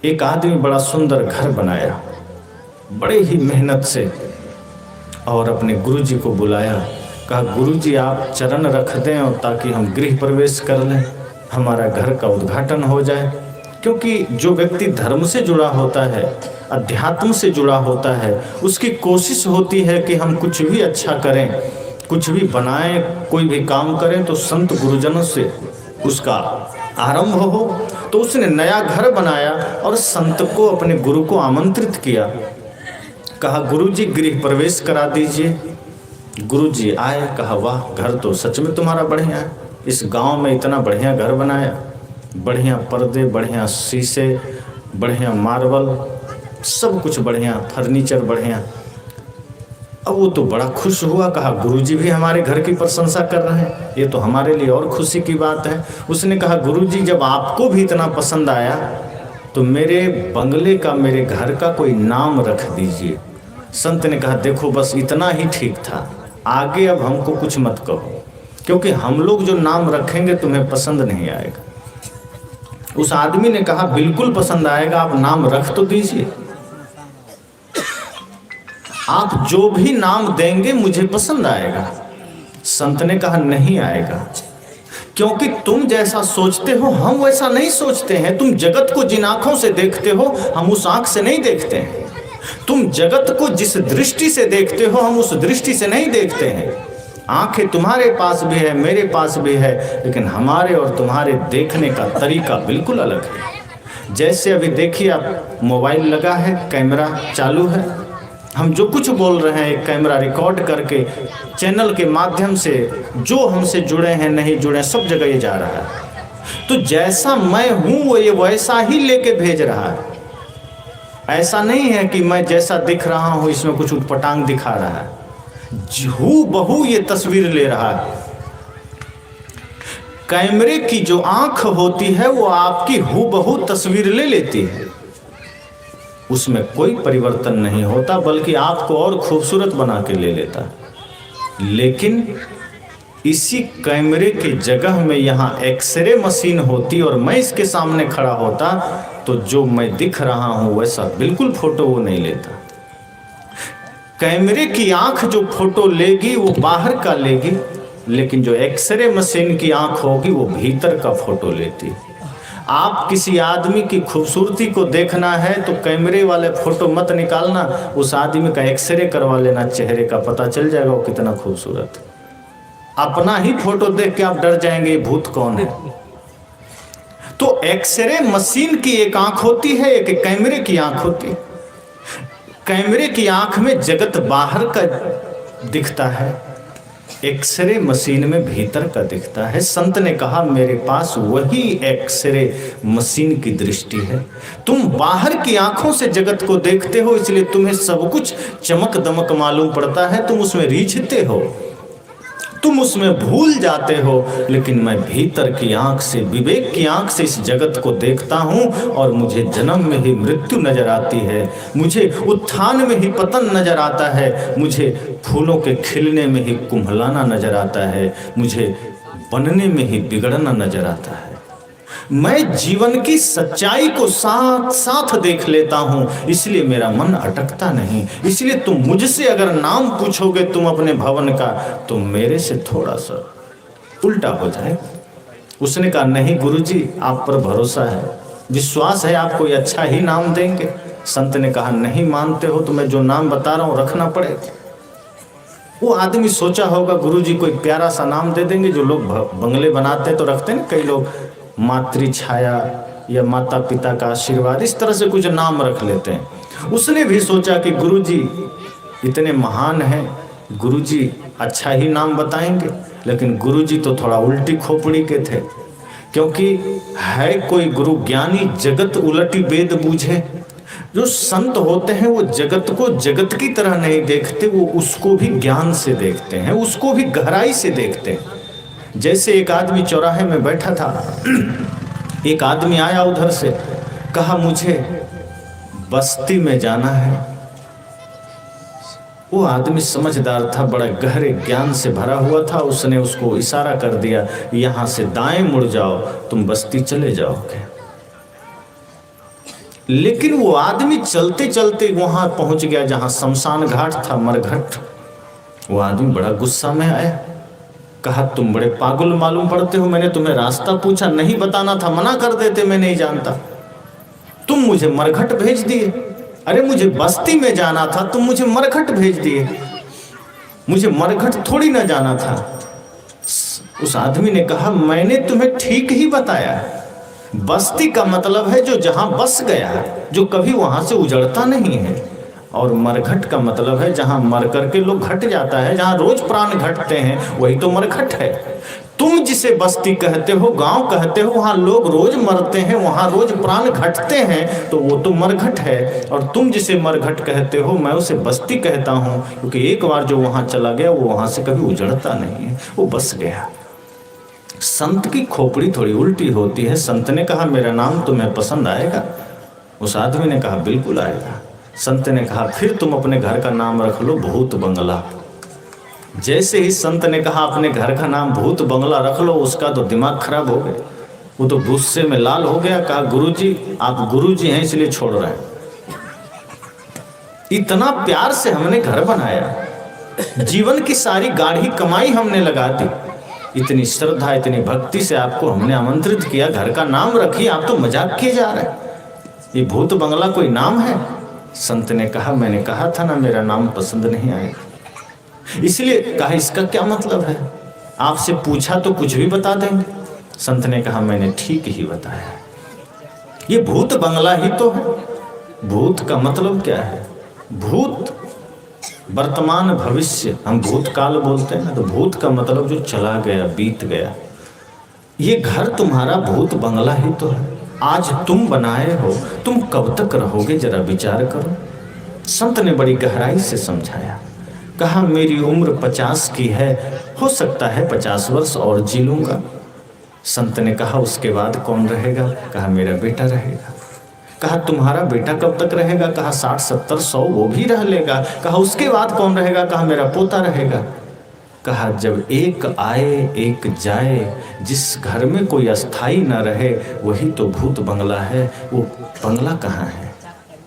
एक आदमी बड़ा सुंदर घर बनाया बड़े ही मेहनत से, और अपने गुरुजी को बुलाया। कहा, गुरुजी आप चरण रख दें और ताकि हम गृह प्रवेश कर लें, हमारा घर का उद्घाटन हो जाए। क्योंकि जो व्यक्ति धर्म से जुड़ा होता है, अध्यात्म से जुड़ा होता है, उसकी कोशिश होती है कि हम कुछ भी अच्छा करें, कुछ भी बनाएं, कोई भी काम करें तो संत गुरुजनों से उसका आरंभ हो। तो उसने नया घर बनाया और संत को, अपने गुरु को आमंत्रित किया। कहा, गुरुजी गृह प्रवेश करा दीजिए। गुरुजी आए। कहा, वाह, घर तो सच में तुम्हारा बढ़िया है। इस गांव में इतना बढ़िया घर बनाया, बढ़िया पर्दे, बढ़िया शीशे, बढ़िया मार्बल, सब कुछ बढ़िया, फर्नीचर बढ़िया। अब वो तो बड़ा खुश हुआ। कहा, गुरुजी भी हमारे घर की प्रशंसा कर रहे हैं, ये तो हमारे लिए और खुशी की बात है। उसने कहा, गुरुजी जब आपको भी इतना पसंद आया तो मेरे बंगले का, मेरे घर का कोई नाम रख दीजिए। संत ने कहा, देखो बस इतना ही ठीक था, आगे अब हमको कुछ मत कहो, क्योंकि हम लोग जो नाम रखेंगे तुम्हें पसंद नहीं आएगा। उस आदमी ने कहा, बिल्कुल पसंद आएगा, आप नाम रख तो दीजिए। आप जो भी नाम देंगे मुझे पसंद आएगा। संत ने कहा, नहीं आएगा, क्योंकि तुम जैसा सोचते हो हम वैसा नहीं सोचते हैं। तुम जगत को जिन आंखों से देखते हो हम उस आंख से नहीं देखते हैं। तुम जगत को जिस दृष्टि से देखते हो हम उस दृष्टि से नहीं देखते हैं। आंखें तुम्हारे पास भी है, मेरे पास भी है, लेकिन हमारे और तुम्हारे देखने का तरीका बिल्कुल अलग है। जैसे अभी देखिए, आप मोबाइल लगा है, कैमरा चालू है, हम जो कुछ बोल रहे हैं एक कैमरा रिकॉर्ड करके चैनल के माध्यम से जो हमसे जुड़े हैं, नहीं जुड़े, सब जगह ये जा रहा है। तो जैसा मैं हूं वो ये वैसा ही लेके भेज रहा है। ऐसा नहीं है कि मैं जैसा दिख रहा हूं इसमें कुछ उटपटांग दिखा रहा है, हूबहू ये तस्वीर ले रहा है। कैमरे की जो आंख होती है वो आपकी हूबहू तस्वीर ले लेती है, उसमें कोई परिवर्तन नहीं होता, बल्कि आपको और खूबसूरत बना के ले लेता है। लेकिन इसी कैमरे की जगह में यहाँ एक्सरे मशीन होती और मैं इसके सामने खड़ा होता तो जो मैं दिख रहा हूं वैसा बिल्कुल फोटो वो नहीं लेता। कैमरे की आंख जो फोटो लेगी वो बाहर का लेगी, लेकिन जो एक्सरे मशीन की आंख होगी वो भीतर का फोटो लेती। आप किसी आदमी की खूबसूरती को देखना है तो कैमरे वाले फोटो मत निकालना, उस आदमी का एक्सरे करवा लेना चेहरे का, पता चल जाएगा वो कितना खूबसूरत है। अपना ही फोटो देख के आप डर जाएंगे ये भूत कौन है। तो एक्सरे मशीन की एक आंख होती है, एक कैमरे की आंख होती है। कैमरे की आंख में जगत बाहर का दिखता है, एक्सरे मशीन में भीतर का दिखता है। संत ने कहा, मेरे पास वही एक्सरे मशीन की दृष्टि है। तुम बाहर की आंखों से जगत को देखते हो, इसलिए तुम्हें सब कुछ चमक दमक मालूम पड़ता है, तुम उसमें रीझते हो, तुम उसमें भूल जाते हो। लेकिन मैं भीतर की आंख से, विवेक की आंख से इस जगत को देखता हूं और मुझे जन्म में ही मृत्यु नजर आती है, मुझे उत्थान में ही पतन नजर आता है, मुझे फूलों के खिलने में ही कुम्हलाना नजर आता है, मुझे बनने में ही बिगड़ना नजर आता है। मैं जीवन की सच्चाई को साथ साथ देख लेता हूं, इसलिए मेरा मन अटकता नहीं। इसलिए तुम मुझसे अगर नाम पूछोगे तुम अपने भवन का, तो मेरे से थोड़ा सा उल्टा हो जाए। उसने कहा, नहीं गुरुजी, आप पर भरोसा है, विश्वास है, आप कोई अच्छा ही नाम देंगे। संत ने कहा, नहीं मानते हो तो मैं जो नाम बता रहा हूं रखना पड़ेगा। वो आदमी सोचा होगा गुरुजी कोई प्यारा सा नाम दे देंगे, जो लोग बंगले बनाते तो रखते हैं, कई लोग मातृ छाया या माता पिता का आशीर्वाद, इस तरह से कुछ नाम रख लेते हैं। उसने भी सोचा कि गुरुजी इतने महान हैं, गुरुजी अच्छा ही नाम बताएंगे। लेकिन गुरुजी तो थोड़ा उल्टी खोपड़ी के थे, क्योंकि है कोई गुरु ज्ञानी जगत उलटी वेद बूझे। जो संत होते हैं वो जगत को जगत की तरह नहीं देखते, वो उसको भी ज्ञान से देखते हैं, उसको भी गहराई से देखते हैं। जैसे एक आदमी चौराहे में बैठा था, एक आदमी आया उधर से, कहा मुझे बस्ती में जाना है। वो आदमी समझदार था, बड़ा गहरे ज्ञान से भरा हुआ था। उसने उसको इशारा कर दिया, यहाँ से दाएं मुड़ जाओ, तुम बस्ती चले जाओगे। लेकिन वो आदमी चलते चलते वहां पहुंच गया जहां शमशान घाट था, मरघट। वो आदमी बड़ा गुस्सा में आया, कहा तुम बड़े पागल मालूम पड़ते हो, मैंने तुम्हें रास्ता पूछा, नहीं बताना था, मना कर देते, मैं नहीं जानता, तुम मुझे मरघट भेज दिए। अरे मुझे बस्ती में जाना था, तुम मुझे मरघट भेज दिए, मुझे मरघट थोड़ी ना जाना था। उस आदमी ने कहा मैंने तुम्हें ठीक ही बताया, बस्ती का मतलब है जो जहां बस गया, जो कभी वहां से उजड़ता नहीं है, और मरघट का मतलब है जहां मर करके लोग घट जाता है, जहां रोज प्राण घटते हैं, वही तो मरघट है। तुम जिसे बस्ती कहते हो, गांव कहते हो, वहां लोग रोज मरते हैं, वहां रोज प्राण घटते हैं, तो वो तो मरघट है। और तुम जिसे मरघट कहते हो, मैं उसे बस्ती कहता हूं, क्योंकि एक बार जो वहां चला गया वो वहां से कभी उजड़ता नहीं है, वो बस गया। संत की खोपड़ी थोड़ी उल्टी होती है। संत ने कहा मेरा नाम तुम्हें पसंद आएगा? उस आदमी ने कहा बिल्कुल आएगा। संत ने कहा फिर तुम अपने घर का नाम रख लो भूत बंगला। जैसे ही संत ने कहा अपने घर का नाम भूत बंगला रख लो, उसका तो दिमाग खराब हो गया, वो तो गुस्से में लाल हो गया। कहा गुरुजी, आप गुरुजी हैं इसलिए छोड़ रहे हैं, इतना प्यार से हमने घर बनाया, जीवन की सारी गाढ़ी कमाई हमने लगा दी, इतनी श्रद्धा इतनी भक्ति से आपको हमने आमंत्रित किया, घर का नाम रखिए, आप तो मजाक किए जा रहे हैं, ये भूत बंगला कोई नाम है? संत ने कहा मैंने कहा था ना मेरा नाम पसंद नहीं आएगा, इसलिए कहा इसका क्या मतलब है, आपसे पूछा तो कुछ भी बता देंगे। संत ने कहा मैंने ठीक ही बताया, ये भूत बंगला ही तो है। भूत का मतलब क्या है? भूत वर्तमान भविष्य, हम भूतकाल बोलते हैं ना, तो भूत का मतलब जो चला गया, बीत गया। ये घर तुम्हारा भूत बंगला ही तो है, आज तुम बनाए हो, तुम कब तक रहोगे जरा विचार करो। संत ने बड़ी गहराई से समझाया, कहा मेरी उम्र 50 की है, हो सकता है 50 वर्ष और जी लूंगा। संत ने कहा उसके बाद कौन रहेगा? कहा मेरा बेटा रहेगा। कहा तुम्हारा बेटा कब तक रहेगा? कहा 60 70 100 वो भी रह लेगा। कहा उसके बाद कौन रहेगा? कहा मेरा पोता रहेगा। कहा जब एक आए एक जाए, जिस घर में कोई अस्थाई न रहे वही तो भूत बंगला है, वो बंगला कहाँ है?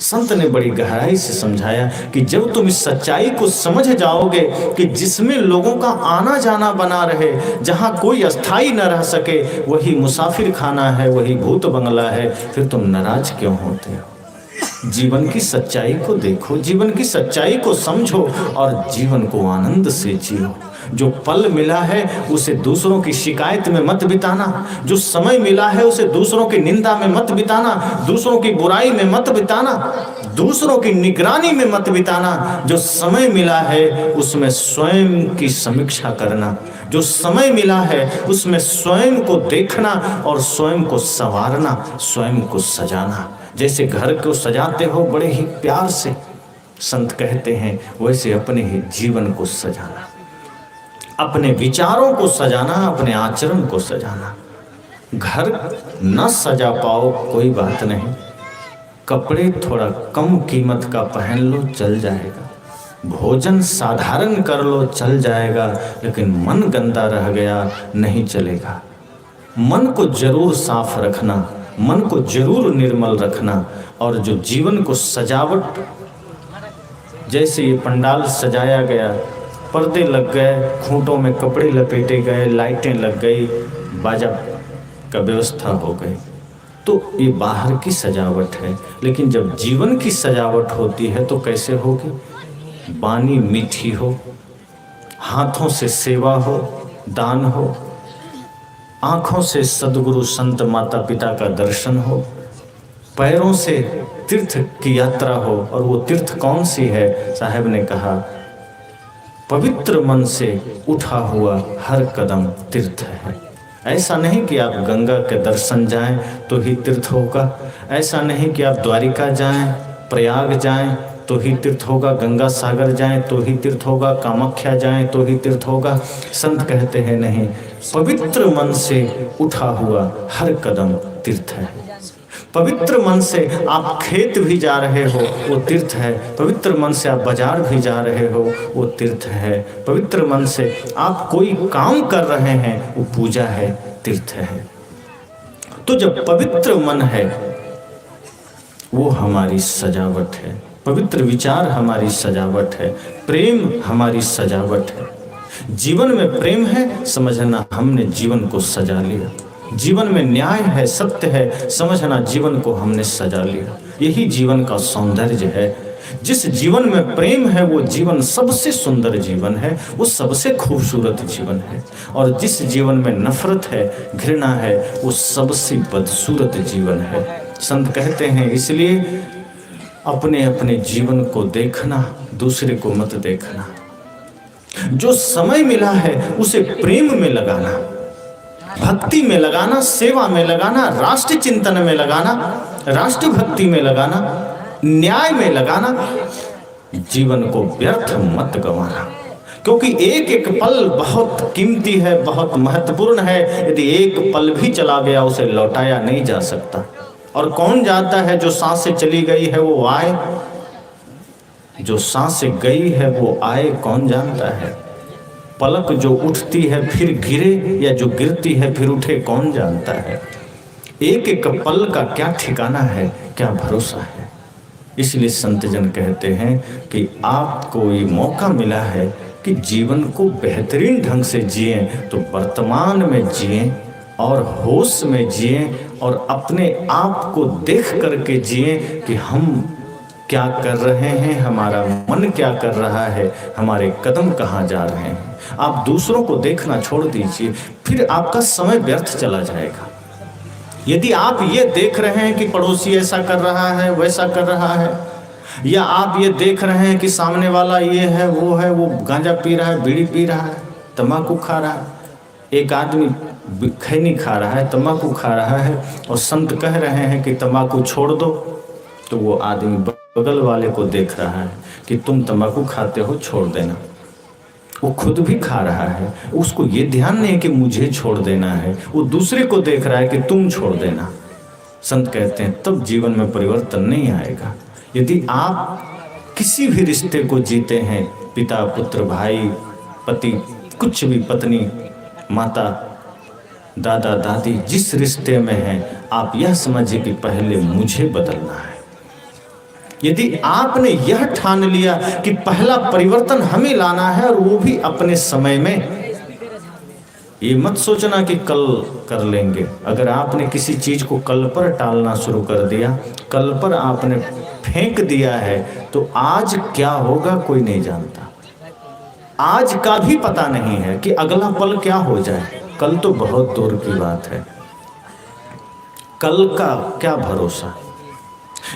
संत ने बड़ी गहराई से समझाया कि जब तुम इस सच्चाई को समझ जाओगे कि जिसमें लोगों का आना जाना बना रहे, जहां कोई अस्थाई न रह सके, वही मुसाफिर खाना है, वही भूत बंगला है, फिर तुम नाराज क्यों होते हो? जीवन की सच्चाई को देखो, जीवन की सच्चाई को समझो और जीवन को आनंद से जियो। जो पल मिला है उसे दूसरों की शिकायत में मत बिताना, जो समय मिला है उसे दूसरों की निंदा में मत बिताना, दूसरों की बुराई में मत बिताना, दूसरों की निगरानी में मत बिताना। जो समय मिला है उसमें स्वयं की समीक्षा करना, जो समय मिला है उसमें स्वयं को देखना और स्वयं को संवारना, स्वयं को सजाना। जैसे घर को सजाते हो बड़े ही प्यार से, संत कहते हैं, वैसे अपने ही जीवन को सजाना, अपने विचारों को सजाना, अपने आचरण को सजाना। घर न सजा पाओ कोई बात नहीं, कपड़े थोड़ा कम कीमत का पहन लो चल जाएगा, भोजन साधारण कर लो चल जाएगा, लेकिन मन गंदा रह गया नहीं चलेगा। मन को जरूर साफ रखना, मन को जरूर निर्मल रखना। और जो जीवन को सजावट, जैसे ये पंडाल सजाया गया, पर्दे लग गए, खूंटों में कपड़े लपेटे गए, लाइटें लग गई, बाजा का व्यवस्था हो गई, तो ये बाहर की सजावट है। लेकिन जब जीवन की सजावट होती है तो कैसे होगी? बानी मीठी हो, हाथों से सेवा हो, दान हो, आँखों से सद्गुरु संत माता पिता का दर्शन हो, पैरों से तीर्थ की यात्रा हो। और वो तीर्थ कौन सी है? साहब ने कहा पवित्र मन से उठा हुआ हर कदम तीर्थ है। ऐसा नहीं कि आप गंगा के दर्शन जाएं तो ही तीर्थ होगा, ऐसा नहीं कि आप द्वारिका जाएं, प्रयाग जाएं तो ही तीर्थ होगा, गंगा सागर जाएं तो ही तीर्थ होगा, कामाख्या जाएं तो ही तीर्थ होगा। संत कहते हैं नहीं, पवित्र मन से उठा हुआ हर कदम तीर्थ है। पवित्र मन से आप खेत भी जा रहे हो वो तीर्थ है, पवित्र मन से आप बाजार भी जा रहे हो वो तीर्थ है, पवित्र मन से आप कोई काम कर रहे हैं वो पूजा है, तीर्थ है। तो जब पवित्र मन है वो हमारी सजावट है, पवित्र विचार हमारी सजावट है, प्रेम हमारी सजावट है। जीवन में प्रेम है, समझना हमने जीवन को सजा लिया। जीवन में न्याय है, सत्य है, समझना जीवन को हमने सजा लिया। यही जीवन का सौंदर्य है। जिस जीवन में प्रेम है वो जीवन सबसे सुंदर जीवन है, वो सबसे खूबसूरत जीवन है। और जिस जीवन में नफरत है, घृणा है, वो सबसे बदसूरत जीवन है। संत कहते हैं इसलिए अपने अपने जीवन को देखना, दूसरे को मत देखना। जो समय मिला है उसे प्रेम में लगाना, भक्ति में लगाना, सेवा में लगाना, राष्ट्र चिंतन में लगाना, राष्ट्र भक्ति में लगाना, न्याय में लगाना। जीवन को व्यर्थ मत गंवाना, क्योंकि एक एक पल बहुत कीमती है, बहुत महत्वपूर्ण है। यदि एक पल भी चला गया उसे लौटाया नहीं जा सकता। और कौन जानता है जो सांसें चली गई है वो आए, जो सांसें गई है वो आए, कौन जानता है। पलक जो उठती है फिर गिरे या जो गिरती है फिर उठे, कौन जानता है। एक एक पल का क्या ठिकाना है, क्या भरोसा है। इसलिए संत जन कहते हैं कि आपको ये मौका मिला है कि जीवन को बेहतरीन ढंग से जिए, तो वर्तमान में जिए और होश में जिए और अपने आप को देख करके जिए कि हम क्या कर रहे हैं, हमारा मन क्या कर रहा है, हमारे कदम कहाँ जा रहे हैं। आप दूसरों को देखना छोड़ दीजिए, फिर आपका समय व्यर्थ चला जाएगा। यदि आप ये देख रहे हैं कि पड़ोसी ऐसा कर रहा है, वैसा कर रहा है, या आप ये देख रहे हैं कि सामने वाला ये है, वो गांजा पी रहा है, बीड़ी पी रहा है, तंबाकू खा रहा है, एक आदमी खैनी खा रहा है, तंबाकू खा रहा है, और संत कह रहे हैं कि तंबाकू छोड़ दो, तो वो आदमी बगल वाले को देख रहा है कि तुम तंबाकू खाते हो, छोड़ देना। वो खुद भी खा रहा है, उसको ये ध्यान नहीं है कि मुझे छोड़ देना है, वो दूसरे को देख रहा है कि तुम छोड़ देना। संत कहते हैं तब जीवन में परिवर्तन नहीं आएगा। यदि आप किसी भी रिश्ते को जीते हैं, पिता पुत्र, भाई पति, कुछ भी, पत्नी माता दादा दादी, जिस रिश्ते में हैं, आप यह समझिए कि पहले मुझे बदलना है। यदि आपने यह ठान लिया कि पहला परिवर्तन हमें लाना है और वो भी अपने समय में, ये मत सोचना कि कल कर लेंगे। अगर आपने किसी चीज को कल पर टालना शुरू कर दिया, कल पर आपने फेंक दिया है, तो आज क्या होगा कोई नहीं जानता। आज का भी पता नहीं है कि अगला पल क्या हो जाए। कल तो बहुत दूर की बात है, कल का क्या भरोसा।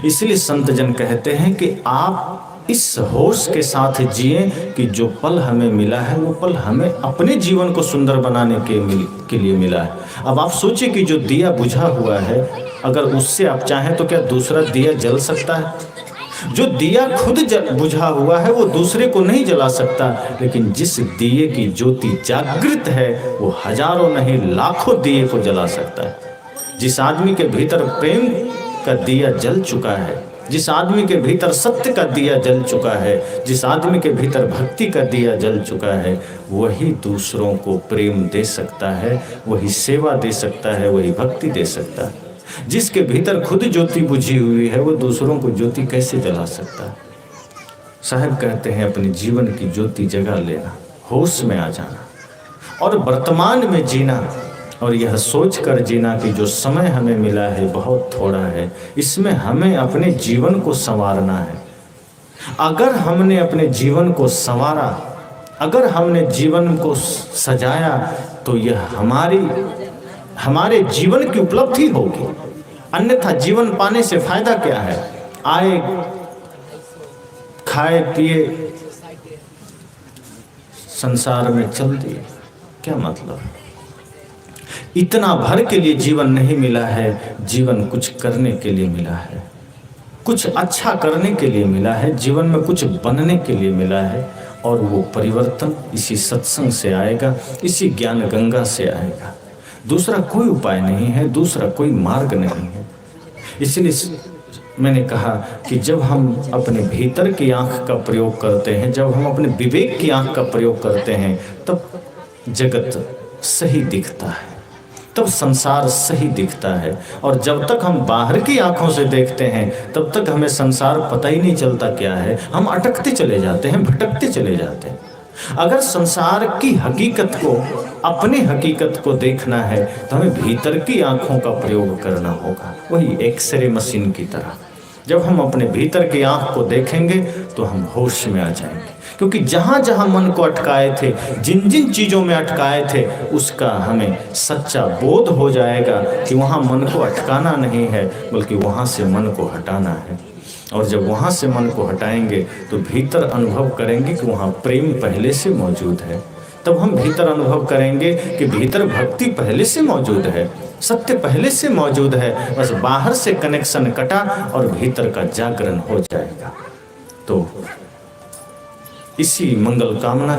इसलिए संत जन कहते हैं कि आप इस होश के साथ जिए कि जो पल हमें मिला है वो पल हमें अपने जीवन को सुंदर बनाने के लिए मिला है। अब आप सोचिए कि जो दिया बुझा हुआ है, अगर उससे आप चाहें तो क्या दूसरा दिया जल सकता है? जो दिया खुद बुझा हुआ है वो दूसरे को नहीं जला सकता, लेकिन जिस दिए की ज्योति जागृत है वो हजारों नहीं लाखों दिए को जला सकता है। जिस आदमी के भीतर प्रेम का दिया जल चुका है, जिस आदमी के भीतर सत्य का दिया जल चुका है, जिस आदमी के भीतर भक्ति का दिया जल चुका है, वही दूसरों को प्रेम दे सकता है, वही सेवा दे सकता है, वही भक्ति दे सकता है। जिसके भीतर खुद ज्योति बुझी हुई है वो दूसरों को ज्योति कैसे जला सकता है? साहब कहते हैं अपने जीवन की ज्योति जगा लेना, होश में आ जाना और वर्तमान में जीना, और यह सोच कर जीना कि जो समय हमें मिला है बहुत थोड़ा है, इसमें हमें अपने जीवन को संवारना है। अगर हमने अपने जीवन को संवारा, अगर हमने जीवन को सजाया, तो यह हमारे जीवन की उपलब्धि होगी। अन्यथा जीवन पाने से फायदा क्या है? आए, खाए पिए, संसार में चल दिए, क्या मतलब? इतना भर के लिए जीवन नहीं मिला है, जीवन कुछ करने के लिए मिला है, कुछ अच्छा करने के लिए मिला है, जीवन में कुछ बनने के लिए मिला है। और वो परिवर्तन इसी सत्संग से आएगा, इसी ज्ञान गंगा से आएगा। दूसरा कोई उपाय नहीं है, दूसरा कोई मार्ग नहीं है। इसलिए मैंने कहा कि जब हम अपने भीतर की आंख का प्रयोग करते हैं, जब हम अपने विवेक की आंख का प्रयोग करते हैं, तब जगत सही दिखता है। तब संसार सही दिखता है। और जब तक हम बाहर की आंखों से देखते हैं तब तक हमें संसार पता ही नहीं चलता क्या है, हम अटकते चले जाते हैं, भटकते चले जाते हैं। अगर संसार की हकीकत को, अपनी हकीकत को देखना है तो हमें भीतर की आंखों का प्रयोग करना होगा, वही एक्सरे मशीन की तरह। जब हम अपने भीतर की आंख को देखेंगे तो हम होश में आ जाएंगे, क्योंकि जहां जहां मन को अटकाए थे, जिन जिन चीजों में अटकाए थे, उसका हमें सच्चा बोध हो जाएगा कि वहां मन को अटकाना नहीं है बल्कि वहां से मन को हटाना है। और जब वहां से मन को हटाएंगे तो भीतर अनुभव करेंगे कि वहां प्रेम पहले से मौजूद है। तब हम भीतर अनुभव करेंगे कि भीतर भक्ति पहले से मौजूद है, सत्य पहले से मौजूद है, बस बाहर से कनेक्शन कटा और भीतर का जागरण हो जाएगा। तो इसी मंगल कामना